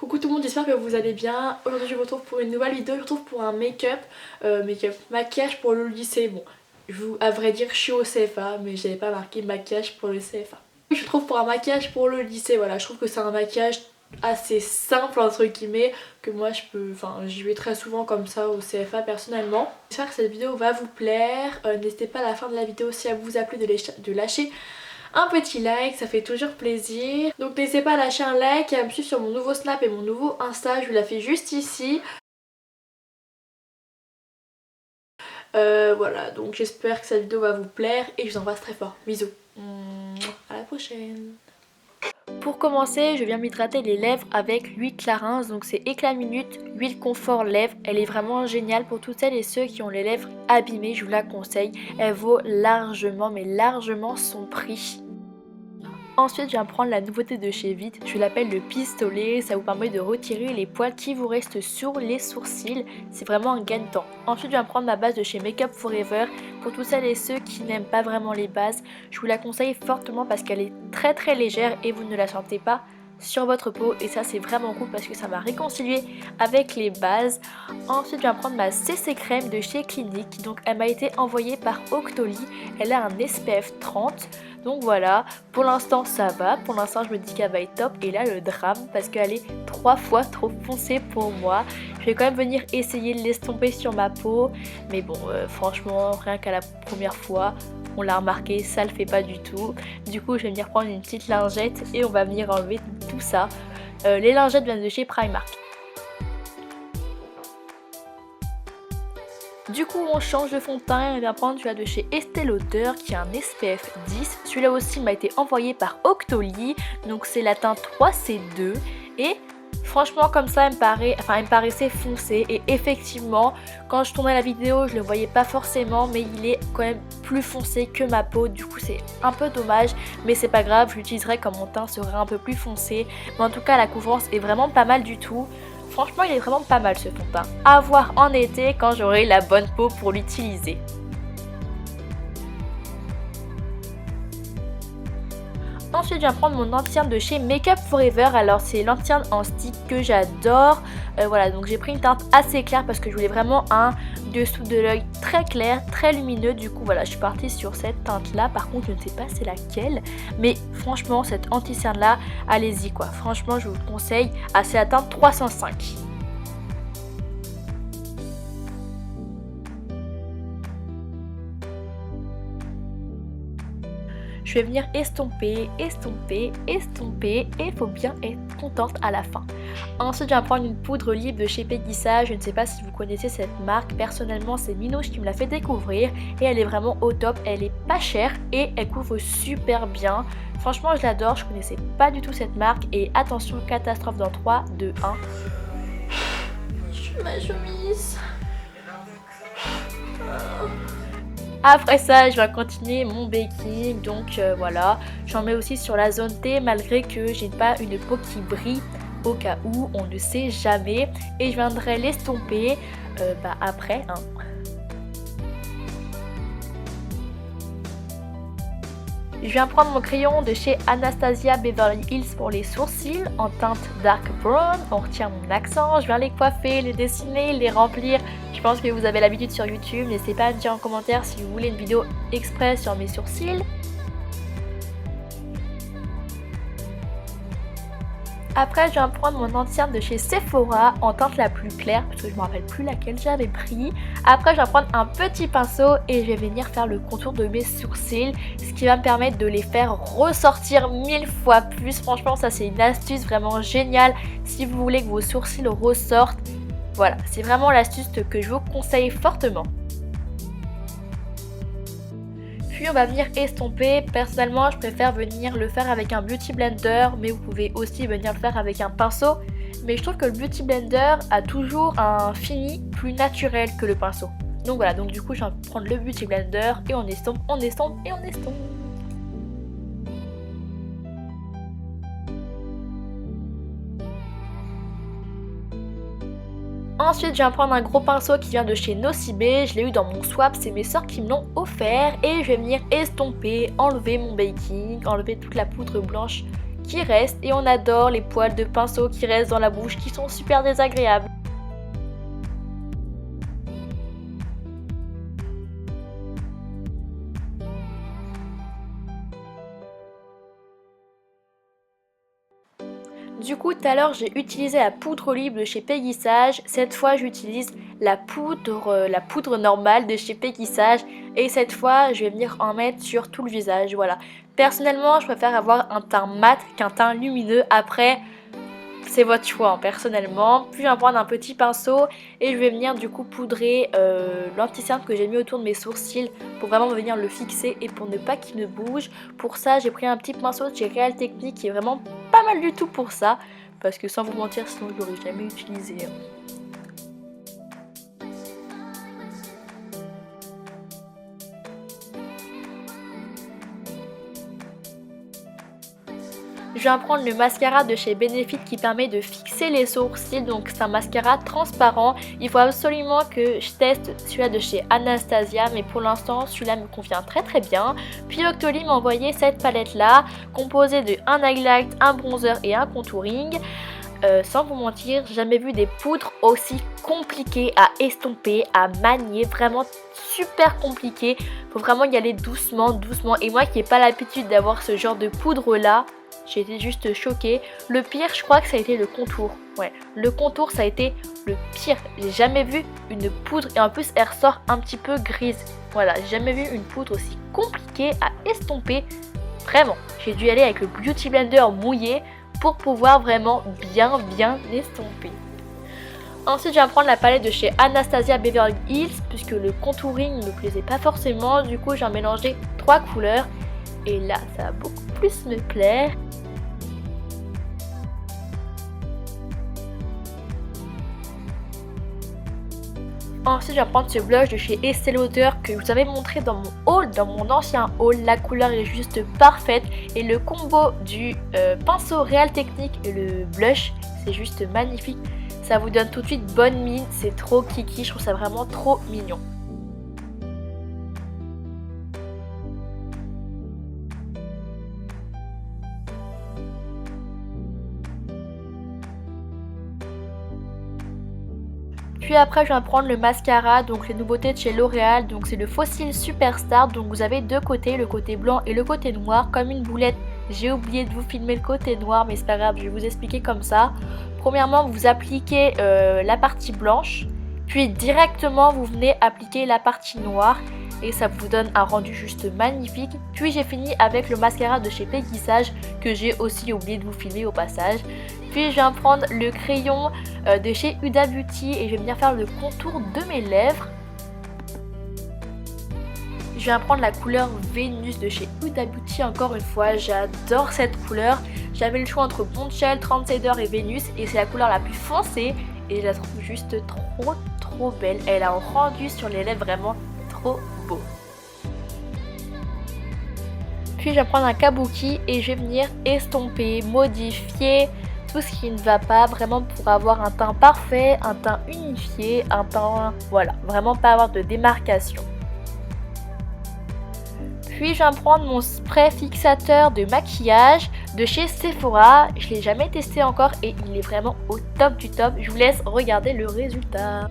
Coucou tout le monde, j'espère que vous allez bien. Aujourd'hui je vous retrouve pour une nouvelle vidéo, je vous retrouve pour un maquillage pour le lycée. Bon, à vrai dire je suis au CFA mais j'avais pas marqué maquillage pour le CFA. Je vous retrouve pour un maquillage pour le lycée, voilà, je trouve que c'est un maquillage assez simple entre guillemets, que moi j'y vais très souvent comme ça au CFA personnellement. J'espère que cette vidéo va vous plaire, n'hésitez pas à la fin de la vidéo si elle vous a plu de lâcher un petit like, ça fait toujours plaisir. Donc n'hésitez pas à lâcher un like et à me suivre sur mon nouveau Snap et mon nouveau Insta, je vous la fais juste ici. Voilà, donc j'espère que cette vidéo va vous plaire et je vous embrasse très fort. Bisous. À la prochaine. Pour commencer, je viens m'hydrater les lèvres avec l'huile Clarins, donc c'est Éclat Minute, huile confort lèvres. Elle est vraiment géniale pour toutes celles et ceux qui ont les lèvres abîmées, je vous la conseille. Elle vaut largement, mais largement son prix. Ensuite, je viens prendre la nouveauté de chez Vite, je l'appelle le pistolet, ça vous permet de retirer les poils qui vous restent sur les sourcils, c'est vraiment un gain de temps. Ensuite, je viens prendre ma base de chez Make Up Forever, pour toutes celles et ceux qui n'aiment pas vraiment les bases, je vous la conseille fortement parce qu'elle est très légère et vous ne la sentez pas sur votre peau et ça c'est vraiment cool parce que ça m'a réconcilié avec les bases. Ensuite, je viens prendre ma CC crème de chez Clinique, donc elle m'a été envoyée par Octoly, elle a un SPF 30. Donc voilà, pour l'instant ça va, pour l'instant je me dis qu'elle va être top et là le drame parce qu'elle est 3 fois trop foncée pour moi. Je vais quand même venir essayer de l'estomper sur ma peau mais bon franchement rien qu'à la première fois on l'a remarqué, ça le fait pas du tout. Du coup je vais venir prendre une petite lingette et on va venir enlever tout ça. Les lingettes viennent de chez Primark. Du coup on change de fond de teint et on vient prendre celui-là de chez Estée Lauder qui a un SPF 10. Celui-là aussi m'a été envoyé par Octoly, donc c'est la teinte 3C2 et franchement comme ça il me paraissait foncé et effectivement quand je tournais la vidéo je le voyais pas forcément mais il est quand même plus foncé que ma peau, du coup c'est un peu dommage mais c'est pas grave, je l'utiliserai quand mon teint serait un peu plus foncé, mais en tout cas la couvrance est vraiment pas mal du tout. Franchement il est vraiment pas mal ce fond de teint, à voir en été quand j'aurai la bonne peau pour l'utiliser. Ensuite je viens prendre mon anti-cerne de chez Make Up Forever, alors c'est l'anti-cerne en stick que j'adore. Voilà, donc j'ai pris une teinte assez claire parce que je voulais vraiment un dessous de l'œil très clair, très lumineux. Du coup voilà, je suis partie sur cette teinte là, par contre je ne sais pas c'est laquelle. Mais franchement cette anti-cerne là, allez-y quoi, franchement je vous le conseille, c'est la teinte 305. Je vais venir estomper et il faut bien être contente à la fin. Ensuite je vais prendre une poudre libre de chez Peggysa, je ne sais pas si vous connaissez cette marque, personnellement c'est Minouche qui me l'a fait découvrir et elle est vraiment au top, elle est pas chère et elle couvre super bien. Franchement je l'adore, je connaissais pas du tout cette marque et attention catastrophe dans 3, 2, 1. Ma chemise. Après ça, je vais continuer mon baking, donc voilà. J'en mets aussi sur la zone T malgré que j'ai pas une peau qui brille au cas où, on ne sait jamais. Et je viendrai l'estomper après. Je viens prendre mon crayon de chez Anastasia Beverly Hills pour les sourcils en teinte dark brown. On retient mon accent, je viens les coiffer, les dessiner, les remplir. Je pense que vous avez l'habitude sur YouTube, n'hésitez pas à me dire en commentaire si vous voulez une vidéo express sur mes sourcils. Après je viens prendre mon anti-cerne de chez Sephora en teinte la plus claire parce que je me rappelle plus laquelle j'avais pris. Après je vais prendre un petit pinceau et je vais venir faire le contour de mes sourcils, ce qui va me permettre de les faire ressortir 1000 fois plus. Franchement ça c'est une astuce vraiment géniale si vous voulez que vos sourcils ressortent. Voilà, c'est vraiment l'astuce que je vous conseille fortement. Puis on va venir estomper. Personnellement je préfère venir le faire avec un beauty blender, mais vous pouvez aussi venir le faire avec un pinceau. Mais je trouve que le beauty blender a toujours un fini plus naturel que le pinceau. Donc voilà, donc du coup je vais prendre le beauty blender et on estompe, on estompe et on estompe. Ensuite je viens prendre un gros pinceau qui vient de chez Nocibé, je l'ai eu dans mon swap, c'est mes soeurs qui me l'ont offert et je vais venir estomper, enlever mon baking, enlever toute la poudre blanche qui restent et on adore les poils de pinceau qui restent dans la bouche qui sont super désagréables. Du coup, tout à l'heure, j'ai utilisé la poudre olive de chez Peggy Sage. Cette fois, j'utilise la poudre normale de chez Peggy Sage. Et cette fois, je vais venir en mettre sur tout le visage. Voilà. Personnellement, je préfère avoir un teint mat qu'un teint lumineux. Après, c'est votre choix, hein, personnellement. Puis, je vais prendre un petit pinceau et je vais venir du coup poudrer l'anti-cerne que j'ai mis autour de mes sourcils pour vraiment venir le fixer et pour ne pas qu'il ne bouge. Pour ça, j'ai pris un petit pinceau de chez Real Technique qui est vraiment pas mal du tout pour ça. Parce que sans vous mentir, sinon je l'aurais jamais utilisé. Je viens prendre le mascara de chez Benefit qui permet de fixer les sourcils, donc c'est un mascara transparent. Il faut absolument que je teste celui-là de chez Anastasia, mais pour l'instant celui-là me convient très bien. Puis Octoly m'a envoyé cette palette là, composée de un highlight, un bronzer et un contouring. Sans vous mentir, j'ai jamais vu des poudres aussi compliquées à estomper, à manier, vraiment super compliquées. Faut vraiment y aller doucement. Et moi qui n'ai pas l'habitude d'avoir ce genre de poudre là, j'ai été juste choquée. Le pire, je crois que ça a été le contour. Ouais, le contour, ça a été le pire. J'ai jamais vu une poudre et en plus, elle ressort un petit peu grise. Voilà, j'ai jamais vu une poudre aussi compliquée à estomper. Vraiment, j'ai dû y aller avec le Beauty Blender mouillé pour pouvoir vraiment bien l'estomper. Ensuite, je vais prendre la palette de chez Anastasia Beverly Hills puisque le contouring ne me plaisait pas forcément. Du coup, j'ai mélangé 3 couleurs et là, ça va beaucoup plus me plaire. Ensuite, je vais prendre ce blush de chez Estée Lauder que je vous avais montré dans mon haul, dans mon ancien haul. La couleur est juste parfaite et le combo du pinceau Real Technique et le blush, c'est juste magnifique. Ça vous donne tout de suite bonne mine, c'est trop kiki, je trouve ça vraiment trop mignon. Puis après, je vais prendre le mascara, donc les nouveautés de chez L'Oréal. Donc c'est le Fossil Superstar. Donc vous avez deux côtés, le côté blanc et le côté noir, comme une boulette. J'ai oublié de vous filmer le côté noir, mais c'est pas grave, je vais vous expliquer comme ça. Premièrement, vous appliquez la partie blanche, puis directement vous venez appliquer la partie noire. Et ça vous donne un rendu juste magnifique. Puis j'ai fini avec le mascara de chez Peggy Sage que j'ai aussi oublié de vous filmer au passage. Puis je viens prendre le crayon de chez Huda Beauty et je vais venir faire le contour de mes lèvres. Je viens prendre la couleur Vénus de chez Huda Beauty encore une fois, j'adore cette couleur. J'avais le choix entre Bombshell, Trendsetter et Vénus et c'est la couleur la plus foncée et je la trouve juste trop belle. Elle a un rendu sur les lèvres vraiment trop beau. Puis je vais prendre un kabuki et je vais venir estomper, modifier tout ce qui ne va pas, vraiment pour avoir un teint parfait, un teint unifié, un teint, voilà, vraiment pas avoir de démarcation. Puis je vais prendre mon spray fixateur de maquillage de chez Sephora. Je ne l'ai jamais testé encore et il est vraiment au top du top. Je vous laisse regarder le résultat.